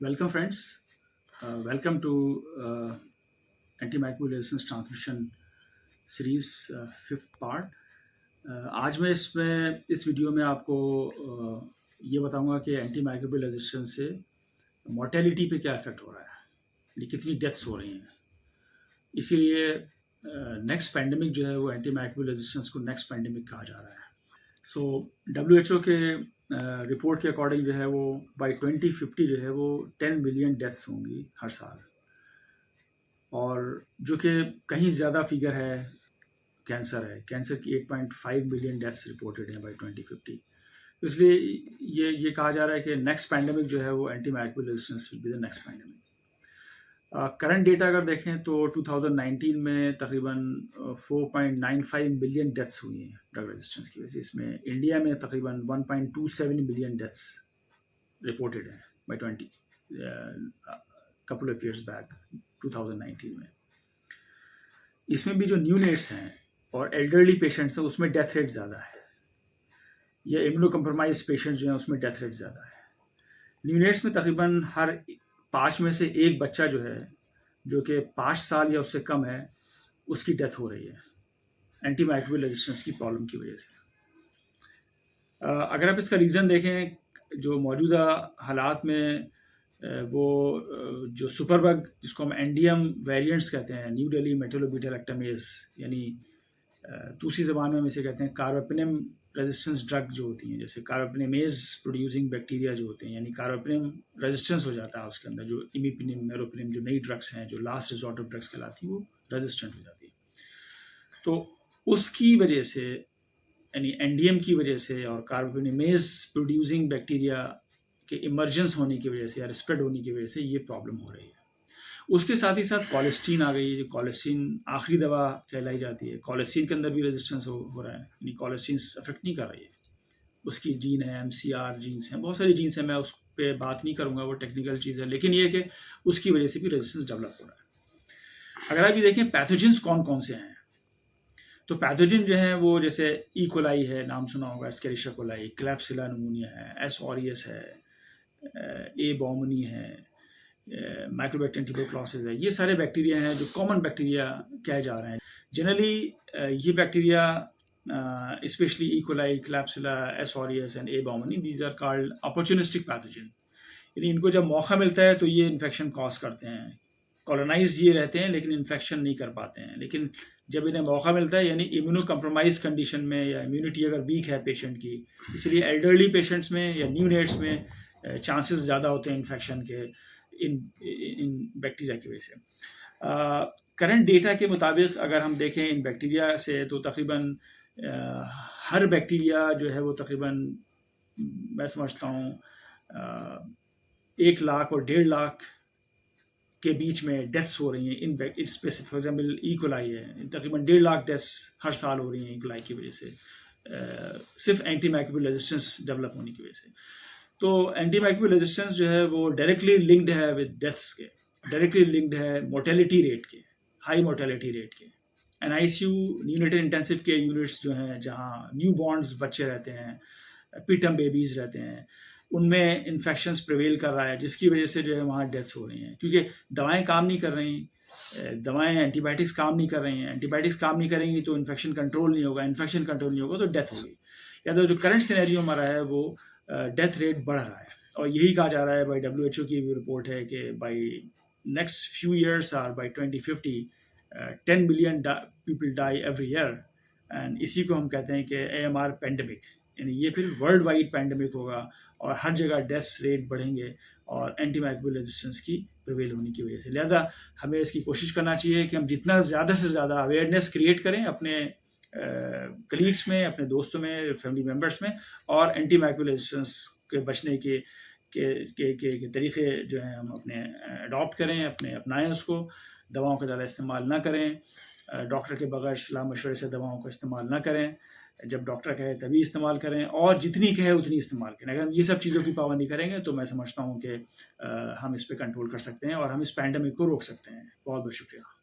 Welcome, friends. Welcome to antimicrobial resistance transmission series fifth part. आज मैं इस video में आपको ये बताऊंगा कि एंटी माइक्रोबियल रेजिस्टेंस से मोर्टेलिटी पे क्या इफेक्ट हो रहा है, यानी कितनी डेथ्स हो रही हैं। इसीलिए नेक्स्ट पैंडेमिक जो है वो एंटी माइक्रोबियल रेजिस्टेंस को नेक्स्ट पैंडेमिक कहा जा रहा है। सो WHO के रिपोर्ट के अकॉर्डिंग जो है वो बाय 2050 जो है वो 10 मिलियन डेथ्स होंगी हर साल, और जो कि कहीं ज़्यादा फिगर है कैंसर की 8.5 मिलियन डेथ्स रिपोर्टेड हैं बाय 2050। तो इसलिए ये कहा जा रहा है कि नेक्स्ट पैंडेमिक जो है वो anti microbial resistance will be the next pandemic. Current data अगर देखें तो 2019 में तकरीबन 4.95 मिलियन डेथ्स हुई हैं ड्रग रेजिस्टेंस की वजह से। इसमें इंडिया में तकरीबन 1.27 मिलियन डेथ्स रिपोर्टेड हैं by 20 couple of years back 2019 में। इसमें भी जो न्यू नेट्स हैं और एल्डरली पेशेंट्स हैं उसमें डेथ रेट ज़्यादा है, या इम्यूनो कम्प्रोमाइज पेशेंट्स जो हैं उसमें डेथ रेट ज़्यादा है। न्यू नेट्स में तकरीबन हर 5 में से एक बच्चा जो है जो कि 5 साल या उससे कम है उसकी डेथ हो रही है एंटी माइक्रोबियल रेजिस्टेंस की प्रॉब्लम की वजह से। अगर आप इसका रीज़न देखें, जो मौजूदा हालात में वो जो सुपरबग जिसको हम एंडियम वेरिएंट्स कहते हैं, न्यू दिल्ली मेटालोबीटा-लैक्टामेज, यानी दूसरी ज़बान में हम इसे कहते हैं कार्बापेनिम रेजिस्टेंस ड्रग जो होती हैं, जैसे कार्बापेनिमेज प्रोड्यूसिंग बैक्टीरिया जो होते हैं, यानी कार्बापेनिम रेजिस्टेंस हो जाता है उसके अंदर। जो इमीपेनिम, मेरोपेनिम जो नई ड्रग्स हैं, जो लास्ट रिजॉर्ट ऑफ ड्रग्स कहलाती हैं, वो रेजिस्टेंट हो जाती है। तो उसकी वजह से, यानी एंडियम की वजह से और कार्बापेनिमेज प्रोड्यूसिंग बैक्टीरिया के इमर्जेंस होने की वजह से या स्प्रेड होने की वजह से ये प्रॉब्लम हो रही है। उसके साथ ही साथ कोलेस्टीन आ गई। जो कोलेस्टीन आखिरी दवा कहलाई जाती है, कोलेस्टीन के अंदर भी रेजिस्टेंस हो रहा है, यानी कोलेस्टीन अफेक्ट नहीं कर रही है। उसकी जीन है, MCR जीन्स हैं, बहुत सारी जीन्स हैं, मैं उस पर बात नहीं करूँगा, वो टेक्निकल चीज़ है, लेकिन ये है कि उसकी वजह से भी रेजिस्टेंस डेवलप हो रहा है। अगर आप ये देखें पैथोजेंस कौन कौन से हैं, तो पैथोजन जो हैं वो जैसे ई कोलाई है, नाम सुना होगा, एस्केरिशिया कोलाई, क्लैप्सिला निमोनिया है, एस ऑरियस है, ए बोमनी है, माइक्रोबैक्टीरियम ट्यूबरक्लोसिस है। ये सारे बैक्टीरिया हैं जो कॉमन बैक्टीरिया कहे जा रहे हैं। जनरली ये bacteria specially E coli, Klebsiella, S aureus and A baumannii, these are called opportunistic pathogen. यानी इनको जब मौका मिलता है तो ये इन्फेक्शन कॉज करते हैं। कॉलोनाइज ये रहते हैं लेकिन इन्फेक्शन नहीं कर पाते हैं। लेकिन जब इन्हें मौका मिलता है, यानी इम्यूनो कम्प्रोमाइज कंडीशन में या इम्यूनिटी अगर वीक है पेशेंट की, इसलिए एल्डरली पेशेंट्स में या न्यू नेट्स में चांसेस ज़्यादा होते हैं इन्फेक्शन के इन बैक्टीरिया की वजह से। करंट डेटा के मुताबिक अगर हम देखें इन बैक्टीरिया से, तो तकरीबन हर बैक्टीरिया जो है वो तकरीबन, मैं समझता हूँ 1 लाख और 1.5 लाख के बीच में डेथ्स हो रही हैं in specific. For example E coli है, तकरीबन 1.5 लाख डेथ्स हर साल हो रही हैं ई कोलाई की वजह से, सिर्फ एंटी माइक्रोबियल रेजिस्टेंस डेवलप होने की वजह से। तो एंटी माइक्रोबियल रेजिस्टेंस जो है वो डायरेक्टली लिंक्ड है विद डेथ्स के, डायरेक्टली लिंक्ड है मोर्टेलिटी रेट के, हाई मोर्टेलिटी रेट के। NICU neonatal intensive care units जो हैं, जहाँ न्यू बॉर्न्स बच्चे रहते हैं, पीटम बेबीज़ रहते हैं, उनमें इन्फेक्शंस प्रिवेल कर रहा है, जिसकी वजह से जो है वहाँ डेथ्स हो रही हैं, क्योंकि दवाएं काम नहीं कर रही। दवाएं एंटीबायोटिक्स काम नहीं कर रही हैं, एंटीबायोटिक्स काम नहीं करेंगी तो इन्फेक्शन कंट्रोल नहीं होगा, इन्फेक्शन कंट्रोल नहीं होगा तो डेथ होगी। या तो जो करंट सिनेरियो हमारा है वो डेथ रेट बढ़ रहा है, और यही कहा जा रहा है बाई WHO की भी रिपोर्ट है कि बाई नेक्स्ट फ्यू ईयर्स और by 2050 10 million people die every year. And इसी को हम कहते हैं कि AMR पेंडेमिक, यानी ये फिर वर्ल्ड वाइड पेंडेमिक होगा और हर जगह डेथ रेट बढ़ेंगे और एंटी माइक्रोबियल रेजिस्टेंस की प्रिवेल होने की वजह से। लिहाजा हमें इसकी कोशिश करना चाहिए कि हम जितना ज़्यादा से ज़्यादा अवेयरनेस क्रिएट करें अपने कलीग्स में, अपने दोस्तों में, फैमिली मेम्बर्स में, और एंटी माइक्रोबियल रेजिस्टेंस के बचने के तरीक़े जो हैं हम अपने अडॉप्ट करें, अपनाएं उसको। दवाओं का ज़्यादा इस्तेमाल ना करें, डॉक्टर के बगैर सलाह मशवरे से दवाओं का इस्तेमाल ना करें, जब डॉक्टर कहे तभी इस्तेमाल करें, और जितनी कहे उतनी इस्तेमाल करें। अगर हम ये सब चीज़ों की पाबंदी करेंगे तो मैं समझता हूँ कि हम इस पर कंट्रोल कर सकते हैं और हम इस पैंडेमिक को रोक सकते हैं। बहुत बहुत शुक्रिया।